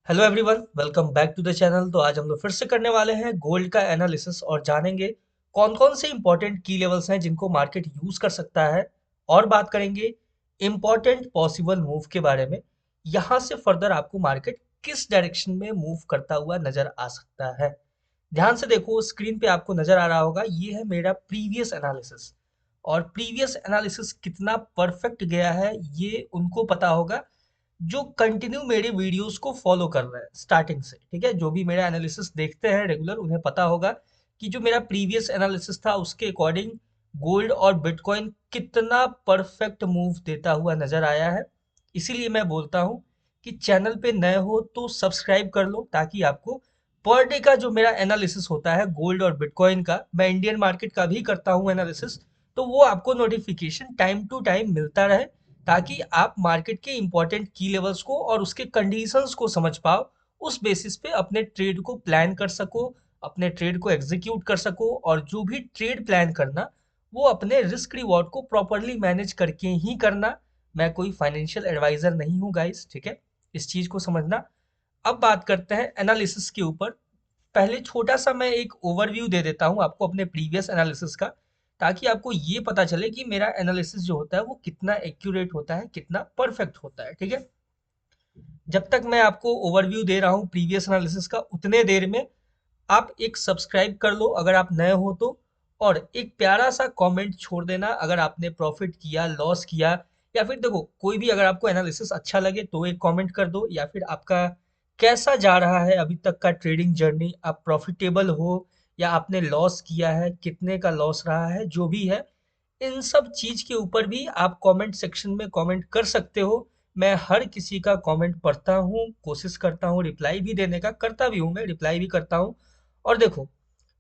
Hello everyone, welcome back to the channel. तो आज हम लोग फिर से करने वाले हैं गोल्ड का एनालिसिस और जानेंगे कौन कौन से इंपॉर्टेंट की लेवल्स हैं जिनको मार्केट यूज कर सकता है। और बात करेंगे इंपॉर्टेंट पॉसिबल मूव के बारे में। यहाँ से फर्दर आपको मार्केट किस डायरेक्शन में मूव करता हुआ नजर आ सकता है। ध्यान से देखो, स्क्रीन पे आपको नजर आ रहा होगा, ये है मेरा प्रीवियस एनालिसिस। और प्रीवियस एनालिसिस कितना परफेक्ट गया है ये उनको पता होगा जो कंटिन्यू मेरे वीडियोस को फॉलो कर रहे हैं स्टार्टिंग से। ठीक है, जो भी मेरा एनालिसिस देखते हैं रेगुलर, उन्हें पता होगा कि जो मेरा प्रीवियस एनालिसिस था उसके अकॉर्डिंग गोल्ड और बिटकॉइन कितना परफेक्ट मूव देता हुआ नजर आया है। इसीलिए मैं बोलता हूँ कि चैनल पे नए हो तो सब्सक्राइब कर लो, ताकि आपको पर डे का जो मेरा एनालिसिस होता है गोल्ड और बिटकॉइन का, मैं इंडियन मार्केट का भी करता हूँ एनालिसिस, तो वो आपको नोटिफिकेशन टाइम टू टाइम मिलता रहे, ताकि आप मार्केट के इंपॉर्टेंट की लेवल्स को और उसके कंडीशंस को समझ पाओ। उस बेसिस पे अपने ट्रेड को प्लान कर सको, अपने ट्रेड को एग्जीक्यूट कर सको, और जो भी ट्रेड प्लान करना वो अपने रिस्क रिवॉर्ड को प्रॉपरली मैनेज करके ही करना। मैं कोई फाइनेंशियल एडवाइजर नहीं हूँ गाइस, ठीक है, इस चीज को समझना। अब बात करते हैं एनालिसिस के ऊपर। पहले छोटा सा मैं एक ओवरव्यू दे देता हूँ आपको अपने प्रीवियस एनालिसिस का, ताकि आपको ये पता चले कि मेरा एनालिसिस जो होता है वो कितना एक्यूरेट होता है, कितना परफेक्ट होता है। ठीक है, जब तक मैं आपको ओवरव्यू दे रहा हूँ प्रीवियस एनालिसिस का, उतने देर में आप एक सब्सक्राइब कर लो अगर आप नए हो तो, और एक प्यारा सा कमेंट छोड़ देना अगर आपने प्रॉफिट किया, लॉस किया, या फिर देखो कोई भी अगर आपको एनालिसिस अच्छा लगे तो एक कमेंट कर दो, या फिर आपका कैसा जा रहा है अभी तक का ट्रेडिंग जर्नी, आप प्रॉफिटेबल हो या आपने लॉस किया है, कितने का लॉस रहा है, जो भी है इन सब चीज के ऊपर भी आप कमेंट सेक्शन में कमेंट कर सकते हो। मैं हर किसी का कमेंट पढ़ता हूँ, कोशिश करता हूँ रिप्लाई भी देने का, करता भी हूँ, मैं रिप्लाई भी करता हूँ। और देखो,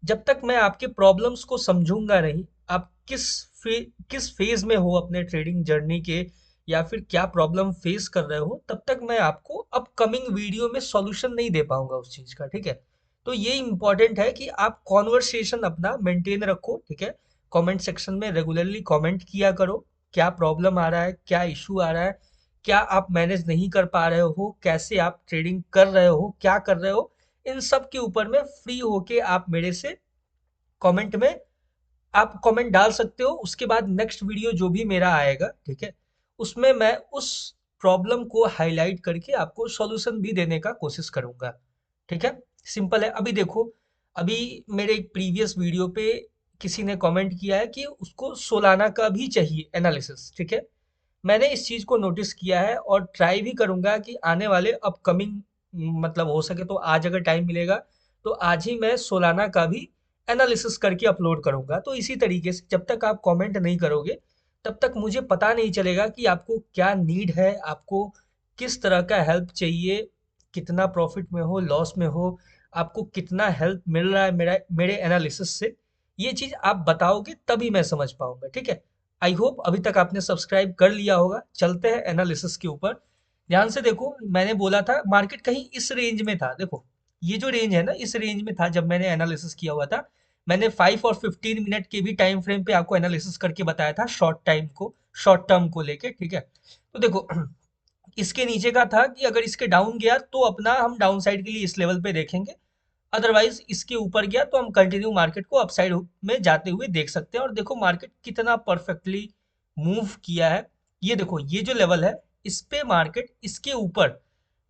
जब तक मैं आपके प्रॉब्लम्स को समझूंगा नहीं, आप किस फेज में हो अपने ट्रेडिंग जर्नी के, या फिर क्या प्रॉब्लम फेस कर रहे हो, तब तक मैं आपको अपकमिंग वीडियो में सॉल्यूशन नहीं दे पाऊंगा उस चीज का। ठीक है, तो ये इंपॉर्टेंट है कि आप कॉन्वर्सेशन अपना मेंटेन रखो। ठीक है, कमेंट सेक्शन में रेगुलरली कमेंट किया करो, क्या प्रॉब्लम आ रहा है, क्या इशू आ रहा है, क्या आप मैनेज नहीं कर पा रहे हो, कैसे आप ट्रेडिंग कर रहे हो, क्या कर रहे हो, इन सब के ऊपर में फ्री होके आप मेरे से कमेंट में आप कमेंट डाल सकते हो। उसके बाद नेक्स्ट वीडियो जो भी मेरा आएगा, ठीक है, उसमें मैं उस प्रॉब्लम को हाईलाइट करके आपको सॉल्यूशन भी देने का कोशिश करूंगा। ठीक है, सिंपल है। अभी देखो, अभी मेरे एक प्रीवियस वीडियो पे किसी ने कमेंट किया है कि उसको सोलाना का भी चाहिए एनालिसिस। ठीक है, मैंने इस चीज को नोटिस किया है और ट्राई भी करूंगा कि आने वाले अपकमिंग, मतलब हो सके तो आज अगर टाइम मिलेगा तो आज ही मैं सोलाना का भी एनालिसिस करके अपलोड करूंगा। तो इसी तरीके से जब तक आप कमेंट नहीं करोगे तब तक मुझे पता नहीं चलेगा कि आपको क्या नीड है, आपको किस तरह का हेल्प चाहिए, कितना प्रॉफिट में हो, लॉस में हो, आपको कितना हेल्प मिल रहा है मेरे एनालिसिस से। ये चीज आप बताओगे तभी मैं समझ पाऊंगा। ठीक है, आई होप अभी तक आपने सब्सक्राइब कर लिया होगा। चलते हैं एनालिसिस के ऊपर। ध्यान से देखो, मैंने बोला था मार्केट कहीं इस रेंज में था। देखो, ये जो रेंज है ना, इस रेंज में था जब मैंने एनालिसिस किया हुआ था। मैंने 5 और 15 मिनट के भी टाइम फ्रेम पे आपको एनालिसिस करके बताया था, शॉर्ट टाइम को, शॉर्ट टर्म को लेके। ठीक है, तो देखो इसके नीचे का था कि अगर इसके डाउन गया तो अपना हम डाउन साइड के लिए इस लेवल पे देखेंगे, अदरवाइज इसके ऊपर गया तो हम कंटिन्यू मार्केट को अपसाइड में जाते हुए देख सकते हैं। और देखो मार्केट कितना परफेक्टली मूव किया है। ये देखो, ये जो लेवल है इस पे मार्केट इसके ऊपर,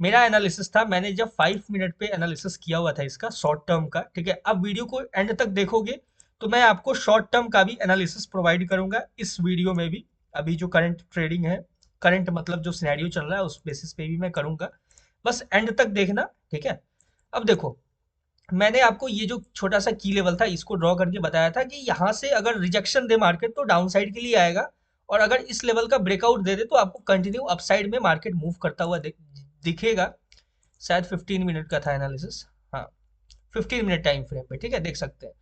मेरा एनालिसिस था, मैंने जब 5 मिनट पे एनालिसिस किया हुआ था इसका शॉर्ट टर्म का। ठीक है, अब वीडियो को एंड तक देखोगे तो मैं आपको शॉर्ट टर्म का भी एनालिसिस प्रोवाइड करूंगा इस वीडियो में भी। अभी जो करंट ट्रेडिंग है, करंट मतलब जो सिनेरियो चल रहा है उस बेसिस पे भी मैं करूंगा, बस एंड तक देखना। ठीक है, अब देखो, मैंने आपको ये जो छोटा सा की लेवल था इसको ड्रॉ करके बताया था कि यहाँ से अगर रिजेक्शन दे मार्केट तो डाउन साइड के लिए आएगा, और अगर इस लेवल का ब्रेकआउट दे दे तो आपको कंटिन्यू अपसाइड में मार्केट मूव करता हुआ दिखेगा। शायद 15 मिनट का था एनालिसिस, हाँ, 15 मिनट टाइम फ्रेम पे। ठीक है, देख सकते हैं।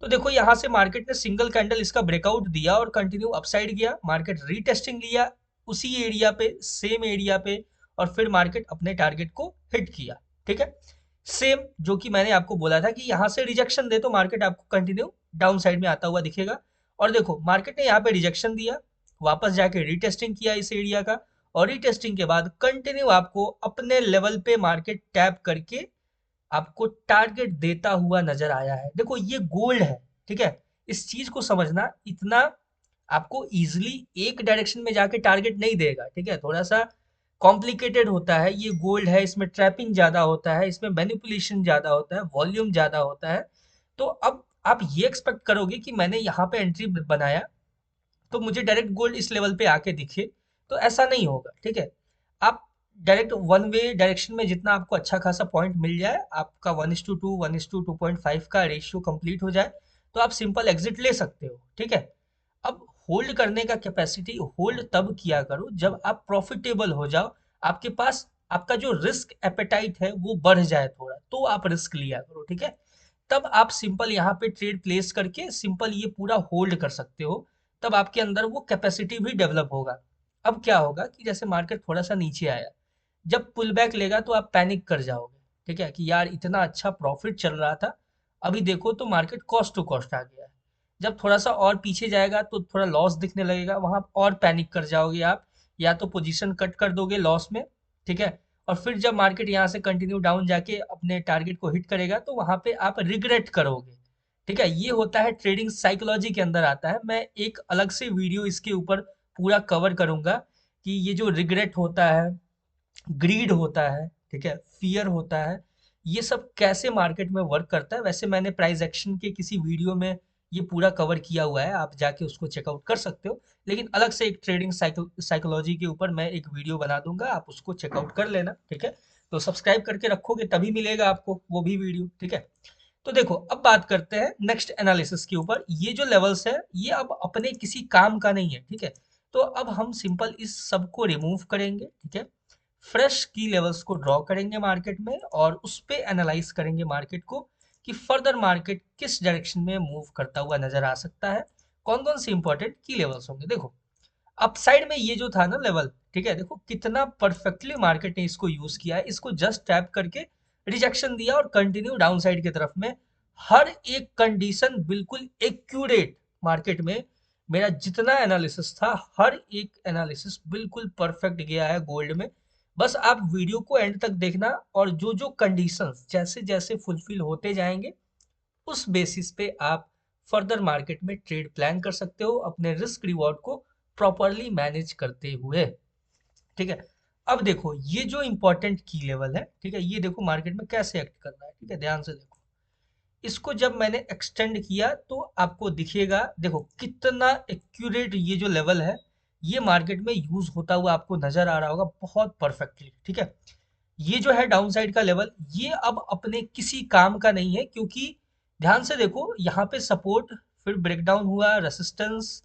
तो देखो यहाँ से मार्केट ने सिंगल कैंडल इसका ब्रेकआउट दिया और कंटिन्यू अपसाइड गया, मार्केट रीटेस्टिंग लिया उसी एरिया पे, सेम एरिया पे, और फिर मार्केट अपने टारगेट को हिट किया। ठीक है, सेम जो कि मैंने आपको बोला था कि यहाँ से रिजेक्शन दे तो मार्केट आपको कंटिन्यू डाउन साइड में आता हुआ दिखेगा। और देखो मार्केट ने यहाँ पे रिजेक्शन दिया, वापस जाके रीटेस्टिंग किया इस एरिया का, और रीटेस्टिंग के बाद कंटिन्यू आपको अपने लेवल पे मार्केट टैप करके आपको टारगेट देता हुआ नजर आया है। देखो ये गोल्ड है, ठीक है? इस चीज को समझना, इतना आपको इजीली एक डायरेक्शन में जाके टारगेट नहीं देगा, ठीक है? थोड़ा सा कॉम्प्लिकेटेड होता है, ये गोल्ड है, इसमें ट्रैपिंग ज्यादा होता है, इसमें मैनिपुलेशन ज्यादा होता है, वॉल्यूम ज्यादा होता है। तो अब आप ये एक्सपेक्ट करोगे कि मैंने यहाँ पे एंट्री बनाया तो मुझे डायरेक्ट गोल्ड इस लेवल पे आके दिखे, तो ऐसा नहीं होगा, ठीक है? आप डायरेक्ट वन वे डायरेक्शन में जितना आपको अच्छा खासा पॉइंट मिल जाए, आपका 1:2 1:2.5 का रेशियो कंप्लीट हो जाए, तो आप सिंपल एग्जिट ले सकते हो, ठीक है? अब होल्ड करने का कैपेसिटी होल्ड तब किया करो जब आप प्रॉफिटेबल हो जाओ, आपके पास आपका जो रिस्क एपेटाइट है वो बढ़ जाए थोड़ा, तो आप रिस्क लिया करो, ठीक है? तब आप सिंपल यहाँ पे ट्रेड प्लेस करके सिंपल ये पूरा होल्ड कर सकते हो। तब आपके अंदर वो कैपेसिटी भी डेवलप होगा। अब क्या होगा कि जैसे मार्केट थोड़ा सा नीचे आया, जब पुल बैक लेगा तो आप पैनिक कर जाओगे, ठीक है? कि यार इतना अच्छा प्रॉफिट चल रहा था, अभी देखो तो मार्केट कॉस्ट टू कॉस्ट आ गया है। जब थोड़ा सा और पीछे जाएगा तो थोड़ा लॉस दिखने लगेगा, वहां और पैनिक कर जाओगे आप, या तो पोजीशन कट कर दोगे लॉस में, ठीक है? और फिर जब मार्केट यहाँ से कंटिन्यू डाउन जाके अपने टारगेट को हिट करेगा तो वहां पे आप रिग्रेट करोगे, ठीक है? ये होता है ट्रेडिंग साइकोलॉजी के अंदर आता है। मैं एक अलग से वीडियो इसके ऊपर पूरा कवर करूंगा कि ये जो रिग्रेट होता है, ग्रीड होता है, ठीक है, फियर होता है, ये सब कैसे मार्केट में वर्क करता है। वैसे मैंने प्राइस एक्शन के किसी वीडियो में ये पूरा कवर किया हुआ है, आप जाके उसको चेकआउट कर सकते हो। लेकिन अलग से एक ट्रेडिंग साइकोलॉजी के ऊपर मैं एक वीडियो बना दूंगा, आप उसको चेकआउट कर लेना, ठीक है? तो सब्सक्राइब करके रखोगे तभी मिलेगा आपको वो भी वीडियो, ठीक है? तो देखो अब बात करते हैं नेक्स्ट एनालिसिस के ऊपर। ये जो लेवल्स है ये अब अपने किसी काम का नहीं है, ठीक है? तो अब हम सिंपल इस सब को रिमूव करेंगे, ठीक है? फ्रेश की लेवल्स को ड्रॉ करेंगे मार्केट में और उस पे एनालाइज करेंगे मार्केट को कि फर्दर मार्केट किस डायरेक्शन में मूव करता हुआ नजर आ सकता है, कौन कौन से इंपॉर्टेंट की लेवल्स होंगे। देखो अपसाइड में ये जो था ना लेवल, ठीक है, देखो कितना परफेक्टली मार्केट ने इसको यूज किया है, इसको जस्ट टैप करके रिजेक्शन दिया और कंटिन्यू डाउन साइड की तरफ में। हर एक कंडीशन बिल्कुल एक्यूरेट मार्केट में, मेरा जितना एनालिसिस था हर एक एनालिसिस बिल्कुल परफेक्ट गया है गोल्ड में। बस आप वीडियो को एंड तक देखना और जो जो कंडीशंस जैसे जैसे फुलफिल होते जाएंगे उस बेसिस पे आप फर्दर मार्केट में ट्रेड प्लान कर सकते हो अपने रिस्क रिवॉर्ड को प्रॉपरली मैनेज करते हुए, ठीक है? अब देखो ये जो इंपॉर्टेंट की लेवल है, ठीक है, ये देखो मार्केट में कैसे एक्ट कर रहा है, ठीक है? ध्यान से देखो, इसको जब मैंने एक्सटेंड किया तो आपको दिखेगा, देखो कितना एक्यूरेट ये जो लेवल है ये मार्केट में यूज होता हुआ आपको नजर आ रहा होगा बहुत परफेक्टली, ठीक है? ये जो है डाउन साइड का लेवल, ये अब अपने किसी काम का नहीं है, क्योंकि ध्यान से देखो यहाँ पे सपोर्ट, फिर ब्रेकडाउन हुआ, रेसिस्टेंस,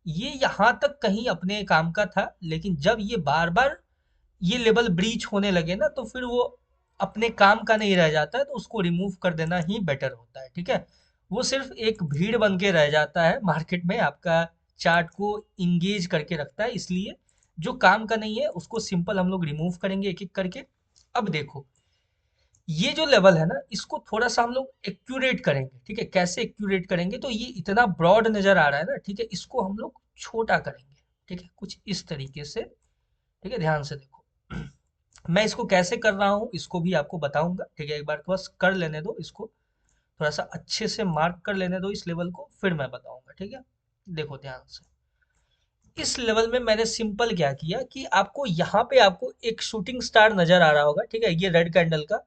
ये यहाँ तक कहीं अपने काम का था। लेकिन जब ये बार बार ये लेवल ब्रीच होने लगे ना तो फिर वो अपने काम का नहीं रह जाता है, तो उसको रिमूव कर देना ही बेटर होता है, ठीक है? वो सिर्फ एक भीड़ बन के रह जाता है मार्केट में, आपका चार्ट को इंगेज करके रखता है, इसलिए जो काम का नहीं है उसको सिंपल हम लोग रिमूव करेंगे एक एक करके। अब देखो ये जो लेवल है ना इसको थोड़ा सा हम लोग एक्यूरेट करेंगे, ठीक है? कैसे एक्यूरेट करेंगे, तो ये इतना ब्रॉड नजर आ रहा है ना, ठीक है, इसको हम लोग छोटा करेंगे, ठीक है, कुछ इस तरीके से, ठीक है? ध्यान से देखो मैं इसको कैसे कर रहा हूँ इसको भी आपको बताऊंगा, ठीक है? एक बार तो बस कर लेने दो इसको, थोड़ा सा अच्छे से मार्क कर लेने दो इस लेवल को, फिर मैं बताऊंगा, ठीक है? देखो ध्यान से, इस लेवल में मैंने सिंपल क्या किया कि आपको यहाँ पे आपको एक शूटिंग स्टार नजर आ रहा होगा, ठीक है, ये रेड कैंडल का,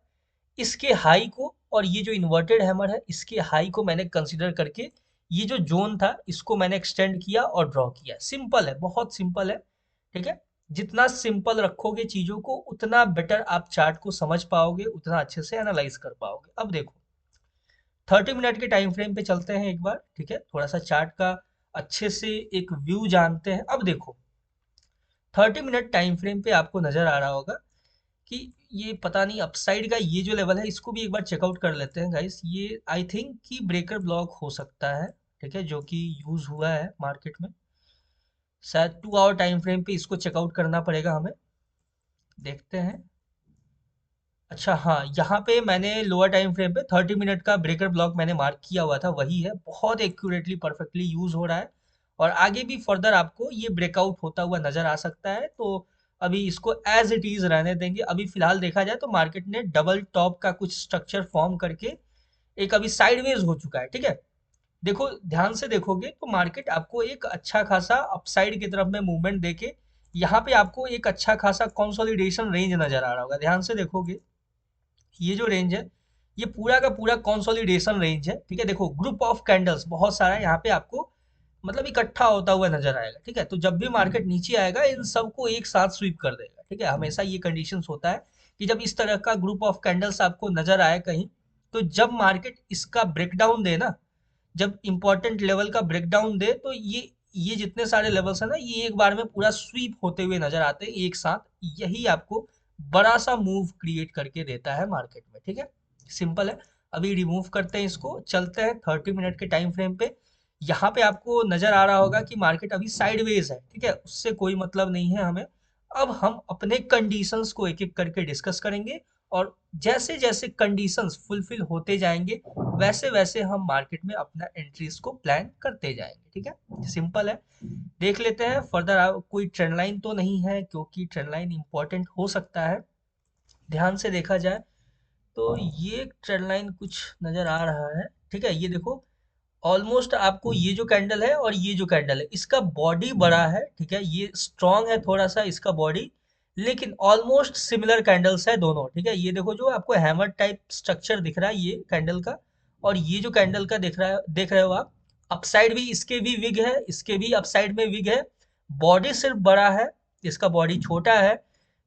इसके हाई को और ये जो इन्वर्टेड हैमर है इसके हाई को मैंने कंसीडर करके ये जो जोन था इसको मैंने एक्सटेंड किया और ड्रॉ किया। सिंपल है, बहुत सिंपल है, ठीक है? जितना सिंपल रखोगे चीजों को उतना बेटर आप चार्ट को समझ पाओगे, उतना अच्छे से एनालाइज कर पाओगे। अब देखो 30 मिनट के टाइम फ्रेम पे चलते हैं एक बार, ठीक है? थोड़ा सा चार्ट का अच्छे से एक व्यू जानते हैं। अब देखो 30 मिनट टाइम फ्रेम पे आपको नजर आ रहा होगा कि ये पता नहीं अपसाइड का ये जो लेवल है इसको भी एक बार चेकआउट कर लेते हैं गाइस। ये आई थिंक कि ब्रेकर ब्लॉक हो सकता है, ठीक है, जो कि यूज हुआ है मार्केट में। शायद 2 आवर टाइम फ्रेम पे इसको चेकआउट करना पड़ेगा हमें, देखते हैं। अच्छा हाँ, यहाँ पे मैंने लोअर टाइम फ्रेम पे 30 मिनट का ब्रेकर ब्लॉक मैंने मार्क किया हुआ था, वही है, बहुत एक्यूरेटली परफेक्टली यूज हो रहा है और आगे भी फर्दर आपको ये ब्रेकआउट होता हुआ नजर आ सकता है। तो अभी इसको एज इट इज रहने देंगे। अभी फिलहाल देखा जाए तो मार्केट ने डबल टॉप का कुछ स्ट्रक्चर फॉर्म करके एक अभी साइडवेज हो चुका है, ठीक है। देखो ध्यान से देखोगे तो मार्केट आपको एक अच्छा खासा अपसाइड की तरफ में मूवमेंट देके यहाँ पे आपको एक अच्छा खासा कंसोलिडेशन रेंज नजर आ रहा होगा। ध्यान से देखोगे ये जो रेंज है ये पूरा का पूरा कंसोलिडेशन रेंज है, ठीक है। देखो ग्रुप ऑफ कैंडल्स बहुत सारा यहाँ पे आपको मतलब इकट्ठा होता हुआ नजर आएगा, ठीक है। तो जब भी मार्केट नीचे आएगा इन सबको एक साथ स्वीप कर देगा, ठीक है। हमेशा ये कंडीशंस होता है कि जब इस तरह का ग्रुप ऑफ कैंडल्स आपको नजर आए कहीं, तो जब मार्केट इसका ब्रेकडाउन दे ना, जब इंपॉर्टेंट लेवल का ब्रेकडाउन दे, तो ये जितने सारे लेवल्स है ना ये एक बार में पूरा स्वीप होते हुए नजर आते हैं एक साथ। यही आपको बड़ा सा मूव क्रिएट करके देता है मार्केट में, ठीक है। सिंपल है। अभी रिमूव करते हैं इसको, चलते हैं 30 मिनट के टाइम फ्रेम पे। यहाँ पे आपको नजर आ रहा होगा कि मार्केट अभी साइडवेज है, ठीक है। उससे कोई मतलब नहीं है हमें। अब हम अपने कंडीशंस को एक एक करके डिस्कस करेंगे, और जैसे जैसे कंडीशंस फुलफिल होते जाएंगे वैसे वैसे हम मार्केट में अपना एंट्रीज को प्लान करते जाएंगे, ठीक है। सिंपल है। देख लेते हैं फर्दर। कोई ट्रेंड लाइन तो नहीं है, क्योंकि ट्रेंड लाइन इंपॉर्टेंट हो सकता है। ध्यान से देखा जाए तो ये ट्रेंड लाइन कुछ नजर आ रहा है, ठीक है। ये देखो ऑलमोस्ट आपको ये जो कैंडल है और ये जो कैंडल है इसका बॉडी बड़ा है, ठीक है। ये स्ट्रांग है थोड़ा सा इसका बॉडी, लेकिन ऑलमोस्ट सिमिलर कैंडल्स है दोनों, ठीक है। ये देखो जो आपको हैमर टाइप स्ट्रक्चर दिख रहा है ये कैंडल का, और ये जो कैंडल का दिख रहा है, देख रहे हो आप, अपसाइड भी इसके भी विग है, इसके भी अपसाइड में विग है। बॉडी सिर्फ बड़ा है, इसका बॉडी छोटा है।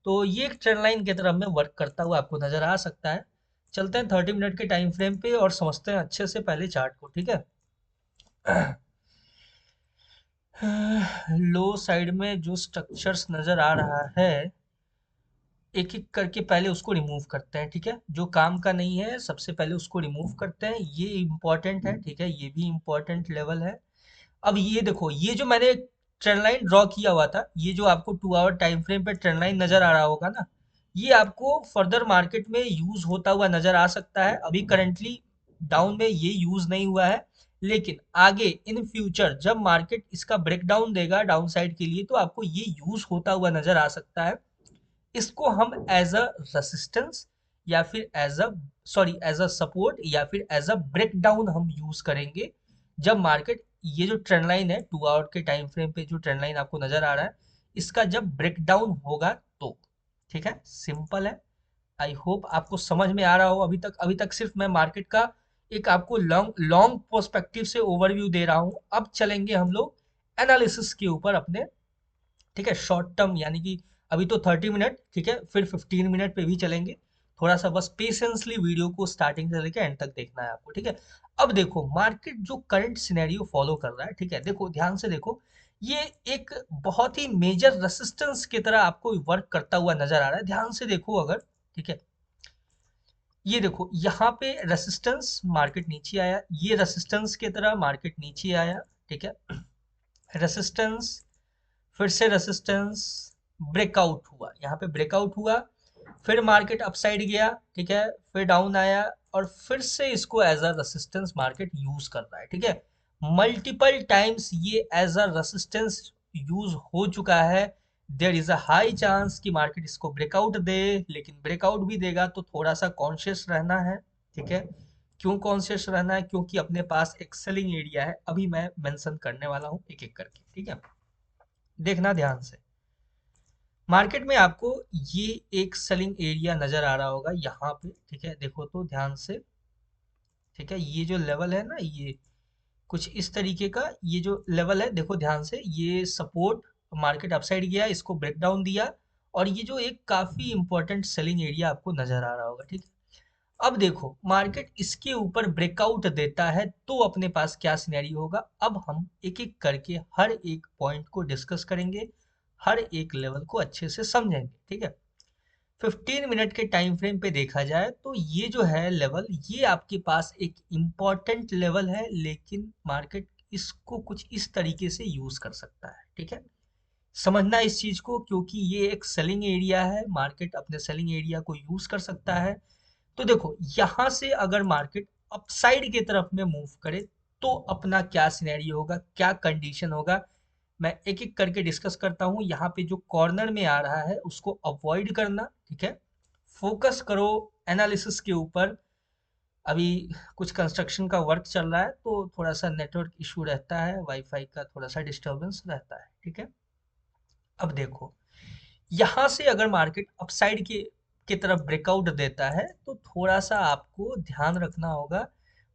तो ये एक ट्रेंड लाइन की तरफ में वर्क करता हुआ आपको नजर आ सकता है। चलते हैं 30 मिनट के टाइम फ्रेम पे और समझते हैं अच्छे से पहले चार्ट को, ठीक है। लो साइड में जो स्ट्रक्चर्स नजर आ रहा है एक एक करके पहले उसको रिमूव करते हैं, ठीक है। जो काम का नहीं है सबसे पहले उसको रिमूव करते हैं। ये इम्पोर्टेंट है, ठीक है। ये भी इम्पोर्टेंट लेवल है। अब ये देखो ये जो मैंने ट्रेंड लाइन ड्रॉ किया हुआ था, ये जो आपको 2 आवर टाइम फ्रेम पे ट्रेंड लाइन नजर आ रहा होगा ना, ये आपको फर्दर मार्केट में यूज होता हुआ नजर आ सकता है। अभी करंटली डाउन में ये यूज नहीं हुआ है, लेकिन आगे इन फ्यूचर जब मार्केट इसका ब्रेकडाउन देगा डाउन साइड के लिए तो आपको ये यूज होता हुआ नजर आ सकता है। इसको हम एज अ रेसिस्टेंस या फिर एज अ सपोर्ट या फिर एज अ ब्रेकडाउन हम यूज करेंगे, जब मार्केट ये जो ट्रेंड लाइन है 2 आवर के टाइम फ्रेम पे जो ट्रेंड लाइन आपको नजर आ रहा है इसका जब ब्रेकडाउन होगा तो, ठीक है। सिंपल है। आई होप आपको समझ में आ रहा हो। अभी तक सिर्फ मैं मार्केट का एक आपको लॉन्ग लॉन्ग पर्सपेक्टिव से ओवरव्यू दे रहा हूं। अब चलेंगे हम लोग एनालिसिस के ऊपर अपने, ठीक है, शॉर्ट टर्म यानी कि अभी तो 30 मिनट, ठीक है, फिर 15 मिनट पे भी चलेंगे। थोड़ा सा बस पेशेंसली वीडियो को स्टार्टिंग से लेकर एंड तक देखना है आपको, ठीक है। अब देखो मार्केट जो करंट सिनेरियो फॉलो कर रहा है, ठीक है, देखो ध्यान से देखो, ये एक बहुत ही मेजर रेसिस्टेंस की तरह आपको वर्क करता हुआ नजर आ रहा है। ध्यान से देखो अगर, ठीक है, ये देखो यहाँ पे रेसिस्टेंस मार्केट नीचे आया, ये रेसिस्टेंस की तरह मार्केट नीचे आया, ठीक है। रेसिस्टेंस, फिर से रेसिस्टेंस, ब्रेकआउट हुआ, यहाँ पे ब्रेकआउट हुआ, फिर मार्केट अपसाइड गया, ठीक है, फिर डाउन आया, और फिर से इसको as a resistance market use कर रहा है, ठीक है। मल्टीपल टाइम्स ये एज अ रेसिस्टेंस यूज हो चुका है। There is a high chance कि मार्केट इसको ब्रेकआउट दे, लेकिन ब्रेकआउट भी देगा तो थोड़ा सा कॉन्शियस रहना है, ठीक है। क्यों कॉन्शियस रहना है? क्योंकि अपने पास एक सेलिंग एरिया है, अभी मैं मेंशन करने वाला हूँ एक एक करके, ठीक है। देखना ध्यान से, मार्केट में आपको ये एक सेलिंग एरिया नजर आ रहा होगा यहाँ पे, ठीक है। देखो तो ध्यान से, ठीक है, ये जो लेवल है ना, ये कुछ इस तरीके का ये जो लेवल है, देखो ध्यान से, ये सपोर्ट, मार्केट अपसाइड गया, इसको ब्रेक डाउन दिया, और ये जो एक काफी इंपॉर्टेंट सेलिंग एरिया आपको नजर आ रहा होगा, ठीक है। अब देखो मार्केट इसके ऊपर ब्रेकआउट देता है तो अपने पास क्या सिनेरियो होगा। अब हम एक एक करके हर एक पॉइंट को डिस्कस करेंगे, हर एक लेवल को अच्छे से समझेंगे, ठीक है। 15 मिनट के टाइम फ्रेम पे देखा जाए तो ये जो है लेवल, ये आपके पास एक इम्पॉर्टेंट लेवल है, लेकिन मार्केट इसको कुछ इस तरीके से यूज कर सकता है, ठीक है। समझना इस चीज को, क्योंकि ये एक सेलिंग एरिया है, मार्केट अपने सेलिंग एरिया को यूज कर सकता है। तो देखो यहां से अगर मार्केट अपसाइड की तरफ में मूव करे तो अपना क्या सिनेरियो होगा, क्या कंडीशन होगा, मैं एक एक करके डिस्कस करता हूँ। यहाँ पे जो कॉर्नर में आ रहा है उसको अवॉइड करना, ठीक है। फोकस करो एनालिसिस के ऊपर। अभी कुछ कंस्ट्रक्शन का वर्क चल रहा है तो थोड़ा सा नेटवर्क इशू रहता है, वाईफाई का थोड़ा सा डिस्टरबेंस रहता है, ठीक है। अब देखो, यहाँ से अगर मार्केट अपसाइड की तरफ ब्रेकआउट देता है तो थोड़ा सा आपको ध्यान रखना होगा।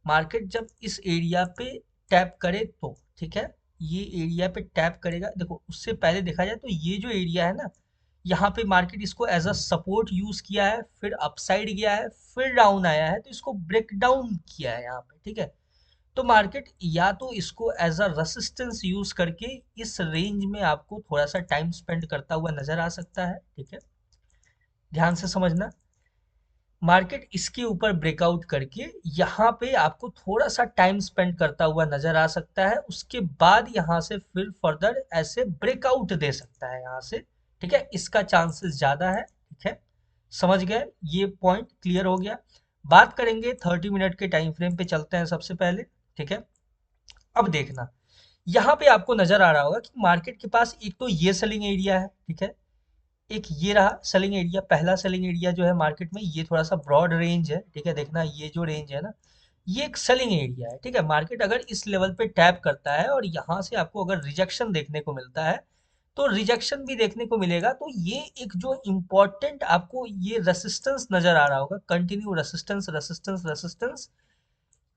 मार्केट जब इस एरिया पे टैप करे तो, ठीक है, ये एरिया पे टैप करेगा। देखो उससे पहले देखा जाए तो ये जो एरिया है ना, यहाँ पे मार्केट इसको एज अ सपोर्ट यूज किया है, फिर अपसाइड गया है, फिर डाउन आया है, तो इसको ब्रेक डाउन किया है यहाँ पे, ठीक है। तो मार्केट या तो इसको एज अ रेसिस्टेंस यूज करके इस रेंज में आपको थोड़ा सा टाइम स्पेंड करता हुआ नजर आ सकता है, ठीक है। ध्यान से समझना, मार्केट इसके ऊपर ब्रेकआउट करके यहाँ पे आपको थोड़ा सा टाइम स्पेंड करता हुआ नजर आ सकता है। उसके बाद यहाँ से फिर फर्दर ऐसे ब्रेकआउट दे सकता है यहाँ से, ठीक है। इसका चांसेस ज्यादा है, ठीक है। समझ गए, ये पॉइंट क्लियर हो गया। बात करेंगे 30 मिनट के टाइम फ्रेम पे, चलते हैं सबसे पहले, ठीक है। अब देखना, यहाँ पे आपको नजर आ रहा होगा कि मार्केट के पास एक तो ये सेलिंग एरिया है, ठीक है। एक ये रहा सेलिंग एरिया, पहला सेलिंग एरिया जो है मार्केट में, ये थोड़ा सा ब्रॉड रेंज है, ठीक है। देखना ये जो रेंज है ना, ये एक सेलिंग एरिया है, ठीक है। मार्केट अगर इस लेवल पे टैप करता है और यहाँ से आपको अगर रिजेक्शन देखने को मिलता है तो रिजेक्शन भी देखने को मिलेगा, तो ये एक जो इम्पोर्टेंट आपको ये रेसिस्टेंस नजर आ रहा होगा, कंटिन्यू रेसिस्टेंस रेसिस्टेंस रेसिस्टेंस,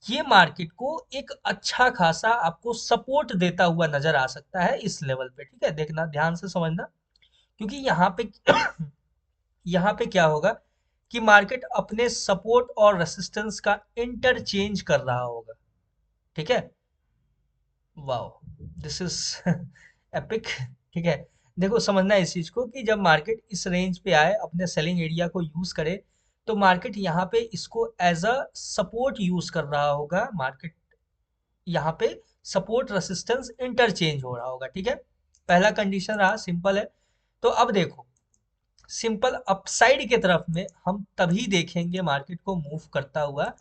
ये मार्केट को एक अच्छा खासा आपको सपोर्ट देता हुआ नजर आ सकता है इस लेवल पे, ठीक है। देखना ध्यान से समझना, क्योंकि यहाँ पे यहाँ पे क्या होगा कि मार्केट अपने सपोर्ट और रेसिस्टेंस का इंटरचेंज कर रहा होगा, ठीक है। वाओ, दिस इज एपिक, ठीक है। देखो समझना इस चीज को कि जब मार्केट इस रेंज पे आए, अपने सेलिंग एरिया को यूज करे, तो मार्केट यहाँ पे इसको एज अ सपोर्ट यूज कर रहा होगा। मार्केट यहाँ पे सपोर्ट रेसिस्टेंस इंटरचेंज हो रहा होगा, ठीक है। पहला कंडीशन रहा, सिंपल है। तो अब देखो, सिंपल अपसाइड के तरफ में हम तभी देखेंगे मार्केट को मूव करता हुआ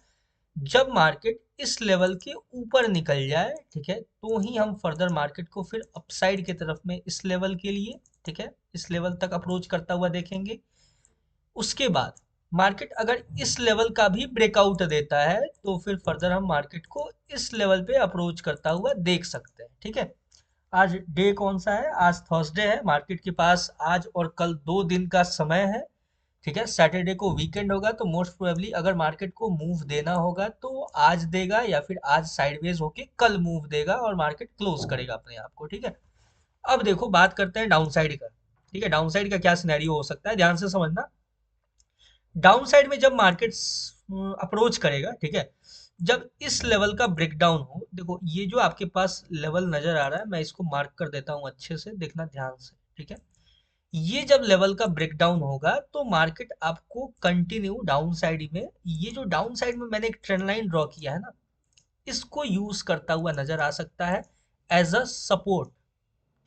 जब मार्केट इस लेवल के ऊपर निकल जाए, ठीक है। तो ही हम फर्दर मार्केट को फिर अपसाइड के तरफ में इस लेवल के लिए, ठीक है, इस लेवल तक अप्रोच करता हुआ देखेंगे। उसके बाद मार्केट अगर इस लेवल का भी ब्रेकआउट देता है तो फिर फर्दर हम मार्केट को इस लेवल पे अप्रोच करता हुआ देख सकते हैं, ठीक है। आज डे कौन सा है? आज थर्सडे है। मार्केट के पास आज और कल 2 दिन का समय है, ठीक है। सैटरडे को वीकेंड होगा तो मोस्ट प्रोबेबली अगर मार्केट को मूव देना होगा तो आज देगा, या फिर आज साइडवेज होके कल मूव देगा और मार्केट क्लोज करेगा अपने आप को, ठीक है। अब देखो बात करते हैं डाउन साइड का, ठीक है। डाउन साइड का क्या सिनेरियो हो सकता है, ध्यान से समझना। डाउन साइड में जब मार्केट अप्रोच करेगा, ठीक है, जब इस लेवल का ब्रेकडाउन हो, देखो ये जो आपके पास लेवल नजर आ रहा है, मैं इसको मार्क कर देता हूँ अच्छे से, देखना ध्यान से, ठीक है। ये जब लेवल का ब्रेकडाउन होगा तो मार्केट आपको कंटिन्यू डाउन साइड में, ये जो डाउन साइड में मैंने एक ट्रेंड लाइन ड्रॉ किया है ना, इसको यूज करता हुआ नजर आ सकता है एज अ सपोर्ट,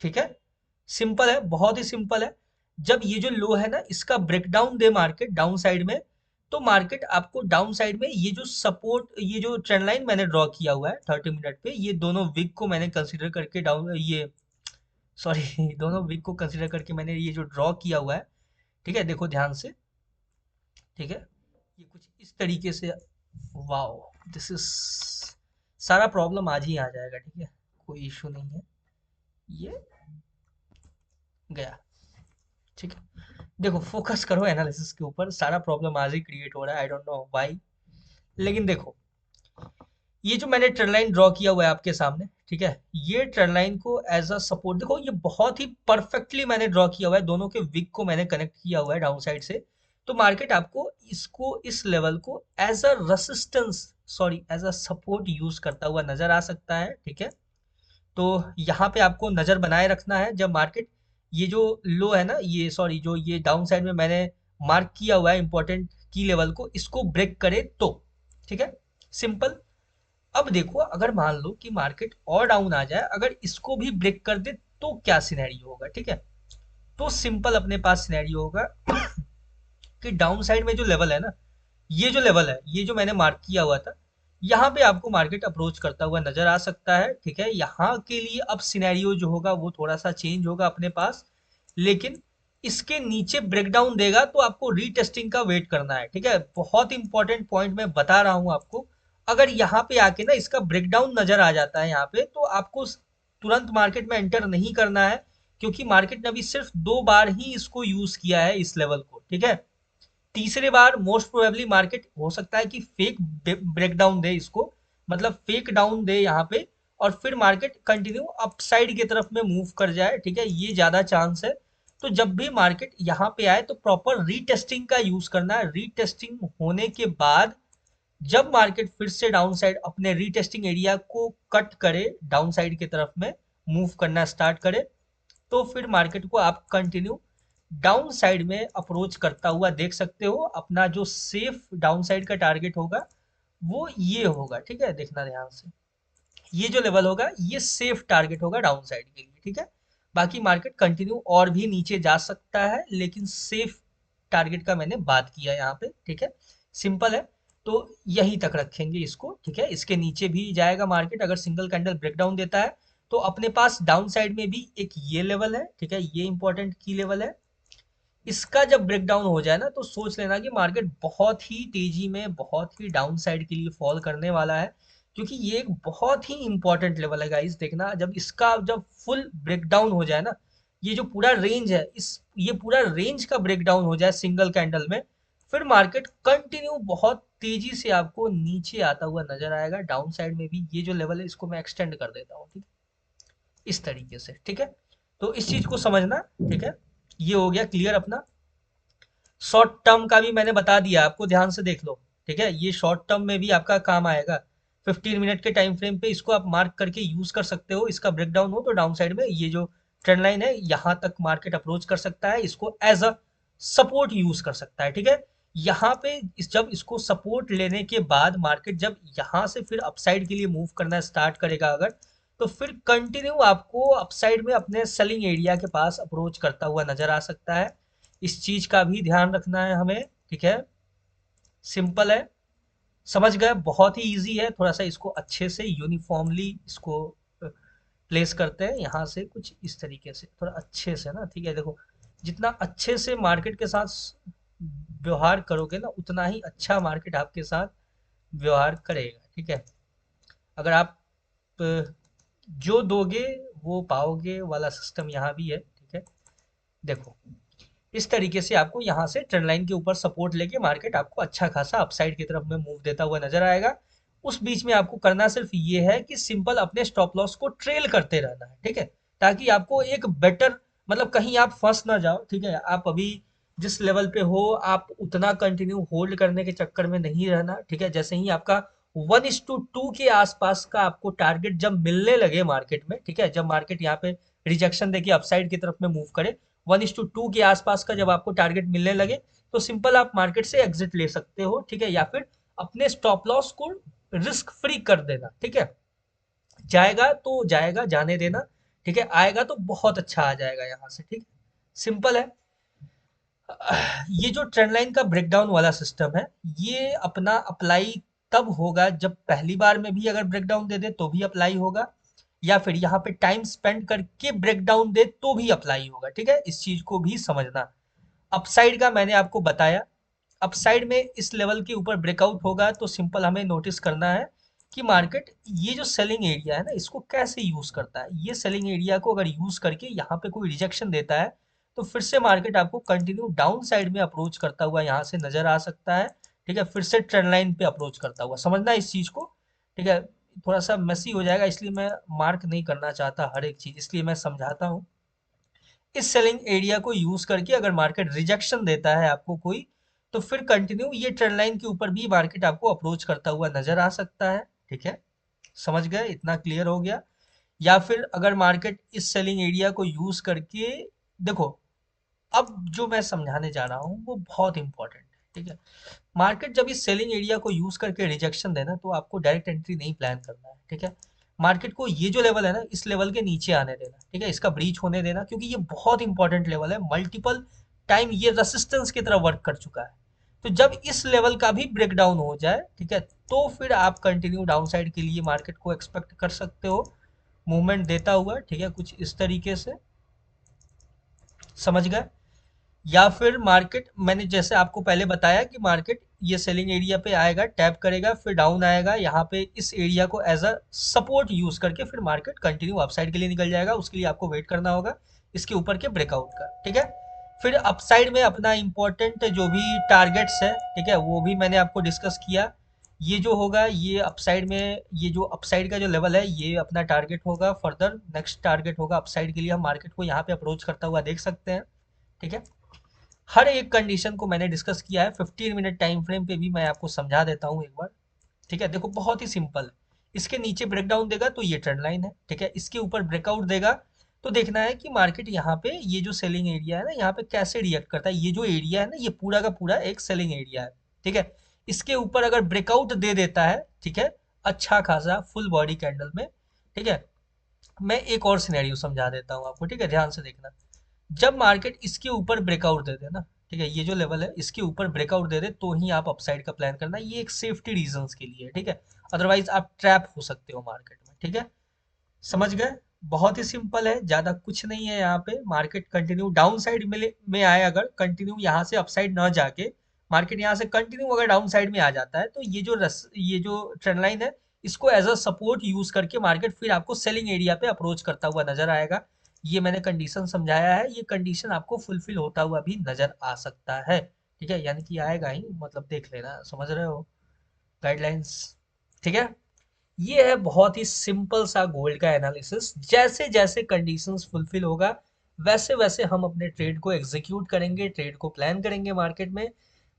ठीक है। सिंपल है, बहुत ही सिंपल है। जब ये जो लो है ना, इसका ब्रेकडाउन दे मार्केट डाउन साइड में, तो मार्केट आपको डाउन साइड में ये जो सपोर्ट, ये जो ट्रेंड लाइन मैंने ड्रॉ किया हुआ है 30 मिनट पे, ये दोनों विक को मैंने कंसीडर करके डाउन, ये सॉरी दोनों विक को कंसीडर करके मैंने ये जो ड्रॉ किया हुआ है, ठीक है, देखो ध्यान से, ठीक है। ये कुछ इस तरीके से, वाओ, दिस इज, सारा प्रॉब्लम आज ही आ जाएगा, ठीक है, कोई इशू नहीं है। ये गया, ठीक है। देखो फोकस करो एनालिसिस के ऊपर, सारा प्रॉब्लम आज ही क्रिएट हो रहा है, आई डोंट नो व्हाई। लेकिन देखो, ये जो मैंने ट्रेंड लाइन ड्रॉ किया हुआ है आपके सामने, ठीक है, ये ट्रेंड लाइन को एज अ सपोर्ट, देखो ये बहुत ही परफेक्टली मैंने ड्रॉ किया हुआ है, दोनों के विक को मैंने कनेक्ट किया हुआ है डाउन साइड से। तो मार्केट आपको इसको, इस लेवल को as a resistance, sorry as a support use करता हुआ नजर आ सकता है, ठीक है। तो यहाँ पे आपको नजर बनाए रखना है, जब मार्केट ये जो लो है ना, ये सॉरी जो ये डाउन साइड में मैंने मार्क किया हुआ है इंपॉर्टेंट की लेवल को, इसको ब्रेक करे तो, ठीक है, सिंपल। अब देखो अगर मान लो कि मार्केट और डाउन आ जाए, अगर इसको भी ब्रेक कर दे तो क्या सिनेरियो होगा, ठीक है। तो सिंपल अपने पास सिनेरियो होगा कि डाउन साइड में जो लेवल है ना, ये जो लेवल है, ये जो मैंने मार्क किया हुआ था, यहाँ पे आपको मार्केट अप्रोच करता हुआ नजर आ सकता है। ठीक है, यहाँ के लिए अब सिनेरियो जो होगा वो थोड़ा सा चेंज होगा अपने पास, लेकिन इसके नीचे ब्रेकडाउन देगा तो आपको रीटेस्टिंग का वेट करना है। ठीक है, बहुत इंपॉर्टेंट पॉइंट मैं बता रहा हूँ आपको। अगर यहाँ पे आके ना इसका ब्रेकडाउन नजर आ जाता है यहाँ पे, तो आपको तुरंत मार्केट में एंटर नहीं करना है, क्योंकि मार्केट ने अभी सिर्फ 2 बार ही इसको यूज किया है इस लेवल को। ठीक है, तीसरे बार मोस्ट प्रोबेबली मार्केट हो सकता है कि फेक ब्रेकडाउन दे इसको, मतलब फेक डाउन दे यहाँ पे, और फिर मार्केट कंटिन्यू अपसाइड की तरफ में मूव कर जाए। ठीक है, ये ज्यादा चांस है। तो जब भी मार्केट यहाँ पे आए तो प्रॉपर रीटेस्टिंग का यूज करना है। रीटेस्टिंग होने के बाद जब मार्केट फिर से डाउन साइड अपने रीटेस्टिंग एरिया को कट करे, डाउन साइड की तरफ में मूव करना स्टार्ट करे, तो फिर मार्केट को आप कंटिन्यू डाउन साइड में अप्रोच करता हुआ देख सकते हो। अपना जो सेफ डाउन साइड का टारगेट होगा वो ये होगा। ठीक है, देखना ध्यान से, ये जो लेवल होगा ये सेफ टारगेट होगा डाउन साइड के लिए। ठीक है, बाकी मार्केट कंटिन्यू और भी नीचे जा सकता है, लेकिन सेफ टारगेट का मैंने बात किया यहाँ पे। ठीक है, सिंपल है। तो यहीं तक रखेंगे इसको। ठीक है, इसके नीचे भी जाएगा मार्केट अगर सिंगल कैंडल ब्रेकडाउन देता है, तो अपने पास डाउन साइड में भी एक ये लेवल है। ठीक है, ये इंपॉर्टेंट की लेवल है। इसका जब ब्रेकडाउन हो जाए ना, तो सोच लेना कि मार्केट बहुत ही तेजी में बहुत ही डाउन साइड के लिए फॉल करने वाला है, क्योंकि ये एक बहुत ही इंपॉर्टेंट लेवल है गाइस। देखना, जब इसका जब फुल ब्रेकडाउन हो जाए ना, ये जो पूरा रेंज है, इस ये पूरा रेंज का ब्रेकडाउन हो जाए सिंगल कैंडल में, फिर मार्केट कंटिन्यू बहुत तेजी से आपको नीचे आता हुआ नजर आएगा। डाउन साइड में भी ये जो लेवल है इसको मैं एक्सटेंड कर देता हूँ। ठीक है, इस तरीके से। ठीक है, तो इस चीज को समझना। ठीक है, ये हो गया क्लियर अपना। शॉर्ट टर्म का भी मैंने बता दिया आपको, ध्यान से देख लो। ठीक है, ये शॉर्ट टर्म में भी आपका काम आएगा। 15 मिनट के टाइम फ्रेम पे इसको आप मार्क करके यूज कर सकते हो। इसका ब्रेकडाउन हो तो डाउन साइड में ये जो ट्रेंड लाइन है यहाँ तक मार्केट अप्रोच कर सकता है, इसको एज अ सपोर्ट यूज कर सकता है। ठीक है, यहाँ पे जब इसको सपोर्ट लेने के बाद मार्केट जब यहाँ से फिर अपसाइड के लिए मूव करना स्टार्ट करेगा अगर, तो फिर कंटिन्यू आपको अपसाइड में अपने सेलिंग एरिया के पास अप्रोच करता हुआ नजर आ सकता है। इस चीज का भी ध्यान रखना है हमें। ठीक है, सिंपल है, समझ गए, बहुत ही इजी है। थोड़ा सा इसको अच्छे से यूनिफॉर्मली इसको प्लेस करते हैं यहाँ से, कुछ इस तरीके से थोड़ा अच्छे से ना। ठीक है, देखो, जितना अच्छे से मार्केट के साथ व्यवहार करोगे ना, उतना ही अच्छा मार्केट आपके साथ व्यवहार करेगा। ठीक है, अगर आप जो दोगे वो पाओगे वाला सिस्टम यहाँ भी है। ठीक है, देखो, इस तरीके से आपको यहाँ से ट्रेंड लाइन के ऊपर सपोर्ट लेके मार्केट आपको अच्छा खासा अपसाइड की तरफ में मूव देता हुआ नजर आएगा। उस बीच में आपको करना सिर्फ ये है कि सिंपल अपने स्टॉप लॉस को ट्रेल करते रहना है। ठीक है, ताकि आपको एक बेटर, मतलब कहीं आप फंस ना जाओ। ठीक है, आप अभी जिस लेवल पे हो आप उतना कंटिन्यू होल्ड करने के चक्कर में नहीं रहना। ठीक है, जैसे ही आपका 1:2 के आसपास का आपको टारगेट जब मिलने लगे मार्केट में, ठीक है, जब मार्केट यहाँ पे रिजेक्शन देके अपसाइड की तरफ में मूव करे, 1:2 के आसपास का जब आपको टारगेट मिलने लगे, तो सिंपल आप मार्केट से एग्जिट ले सकते हो। ठीक है, या फिर अपने स्टॉप लॉस को रिस्क फ्री कर देना। ठीक है, जाएगा तो जाएगा, जाने देना। ठीक है, आएगा तो बहुत अच्छा आ जाएगा यहाँ से। ठीक है, सिंपल है। ये जो ट्रेंड लाइन का ब्रेकडाउन वाला सिस्टम है, ये अपना अप्लाई तब होगा जब पहली बार में भी अगर ब्रेकडाउन दे दे तो भी अप्लाई होगा, या फिर यहाँ पे टाइम स्पेंड करके ब्रेकडाउन दे तो भी अप्लाई होगा। ठीक है, इस चीज को भी समझना। अपसाइड का मैंने आपको बताया, अपसाइड में इस लेवल के ऊपर ब्रेकआउट होगा तो सिंपल हमें नोटिस करना है कि मार्केट ये जो सेलिंग एरिया है ना इसको कैसे यूज करता है। ये सेलिंग एरिया को अगर यूज करके यहाँ पे कोई रिजेक्शन देता है, तो फिर से मार्केट आपको कंटिन्यू डाउन साइड में अप्रोच करता हुआ यहाँ से नजर आ सकता है। ठीक है, फिर से ट्रेंड लाइन पे अप्रोच करता हुआ, समझना इस चीज को। ठीक है, थोड़ा सा मेसी हो जाएगा इसलिए मैं मार्क नहीं करना चाहता हर एक चीज, इसलिए मैं समझाता हूँ। इस सेलिंग एरिया को यूज करके अगर मार्केट रिजेक्शन देता है आपको कोई, तो फिर कंटिन्यू ये ट्रेंड लाइन के ऊपर भी मार्केट आपको अप्रोच करता हुआ नजर आ सकता है। ठीक है, समझ गए, इतना क्लियर हो गया। या फिर अगर मार्केट इस सेलिंग एरिया को यूज करके, देखो, अब जो मैं समझाने जा रहा हूँ वो बहुत इंपॉर्टेंट है। ठीक है, मार्केट जब इस सेलिंग एरिया को यूज करके रिजेक्शन देना, तो आपको डायरेक्ट एंट्री नहीं प्लान करना है। ठीक है, मार्केट को ये जो लेवल है ना, इस लेवल के नीचे आने देना। ठीक है, इसका ब्रीच होने देना, क्योंकि ये बहुत इंपॉर्टेंट लेवल है। मल्टीपल टाइम ये रेसिस्टेंस की तरह वर्क कर चुका है। तो जब इस लेवल का भी ब्रेकडाउन हो जाए, ठीक है, तो फिर आप कंटिन्यू डाउन साइड के लिए मार्केट को एक्सपेक्ट कर सकते हो, मूवमेंट देता हुआ, ठीक है, कुछ इस तरीके से, समझ गए। या फिर मार्केट, मैंने जैसे आपको पहले बताया कि मार्केट ये सेलिंग एरिया पे आएगा, टैप करेगा, फिर डाउन आएगा, यहाँ पे इस एरिया को एज अ सपोर्ट यूज करके फिर मार्केट कंटिन्यू अपसाइड के लिए निकल जाएगा। उसके लिए आपको वेट करना होगा इसके ऊपर के ब्रेकआउट का, ठीक है। फिर अपसाइड में अपना इंपॉर्टेंट जो भी टारगेट्स है, ठीक है, वो भी मैंने आपको डिस्कस किया। ये जो होगा, ये अपसाइड में, ये जो अपसाइड का जो लेवल है, ये अपना टारगेट होगा। फर्दर नेक्स्ट टारगेट होगा अपसाइड के लिए, हम मार्केट को यहाँ पे अप्रोच करता हुआ देख सकते हैं, ठीक है। हर एक कंडीशन को मैंने डिस्कस किया है, 15 मिनट टाइम फ्रेम पे भी मैं आपको समझा देता हूँ एक बार, ठीक है। देखो बहुत ही सिंपल है, इसके नीचे ब्रेकडाउन देगा तो ये ट्रेंड लाइन है, ठीक है। इसके ऊपर ब्रेकआउट देगा तो देखना है कि मार्केट यहाँ पे ये जो सेलिंग एरिया है ना, यहाँ पे कैसे रिएक्ट करता है। ये जो एरिया है ना, ये पूरा का पूरा एक सेलिंग एरिया है, ठीक है। इसके ऊपर अगर ब्रेकआउट दे देता है, ठीक है, अच्छा खासा फुल बॉडी कैंडल में, ठीक है। मैं एक और सिनेरियो समझा देता हूँ आपको, ठीक है, ध्यान से देखना। जब मार्केट इसके ऊपर ब्रेकआउट दे दे ना, ठीक है, ये जो लेवल है इसके ऊपर ब्रेकआउट दे दे तो ही आप अपसाइड का प्लान करना, ये एक सेफ्टी रीजंस के लिए है, ठीक है। अदरवाइज आप ट्रैप हो सकते हो मार्केट में, ठीक है। समझ गए। बहुत ही सिंपल है, ज्यादा कुछ नहीं है। यहाँ पे मार्केट कंटिन्यू डाउन साइड में आए, अगर कंटिन्यू यहाँ से अपसाइड ना जाके मार्केट यहाँ से कंटिन्यू अगर डाउन साइड में आ जाता है, तो ये जो ट्रेंड लाइन है, इसको एज अ सपोर्ट यूज करके मार्केट फिर आपको सेलिंग एरिया पे अप्रोच करता हुआ नजर आएगा। ये मैंने कंडीशन समझाया है, ये कंडीशन आपको फुलफिल होता हुआ भी नजर आ सकता है, ठीक है, यानी कि आएगा ही, मतलब देख लेना, समझ रहे हो गाइडलाइंस, ठीक है। ये है बहुत ही सिंपल सा गोल्ड का एनालिसिस। जैसे जैसे कंडीशंस फुलफिल होगा, वैसे वैसे हम अपने ट्रेड को एग्जीक्यूट करेंगे, ट्रेड को प्लान करेंगे मार्केट में।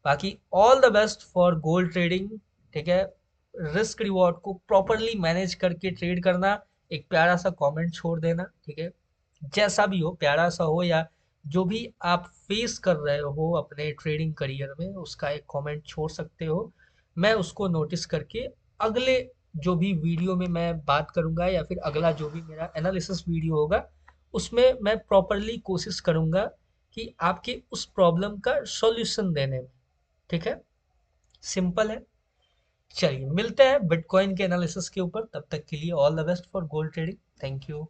बाकी all the best for gold trading, ठीक है। रिस्क रिवॉर्ड को प्रॉपरली मैनेज करके ट्रेड करना। एक प्यारा सा कमेंट छोड़ देना, ठीक है, जैसा भी हो, प्यारा सा हो या जो भी आप फेस कर रहे हो अपने ट्रेडिंग करियर में, उसका एक कमेंट छोड़ सकते हो। मैं उसको नोटिस करके अगले जो भी वीडियो में मैं बात करूंगा, या फिर अगला जो भी मेरा एनालिसिस वीडियो होगा, उसमें मैं प्रॉपरली कोशिश करूंगा कि आपके उस प्रॉब्लम का सॉल्यूशन देने में, ठीक है। सिंपल है। चलिए मिलते हैं बिटकॉइन के एनालिसिस के ऊपर, तब तक के लिए all the best for gold trading. Thank you.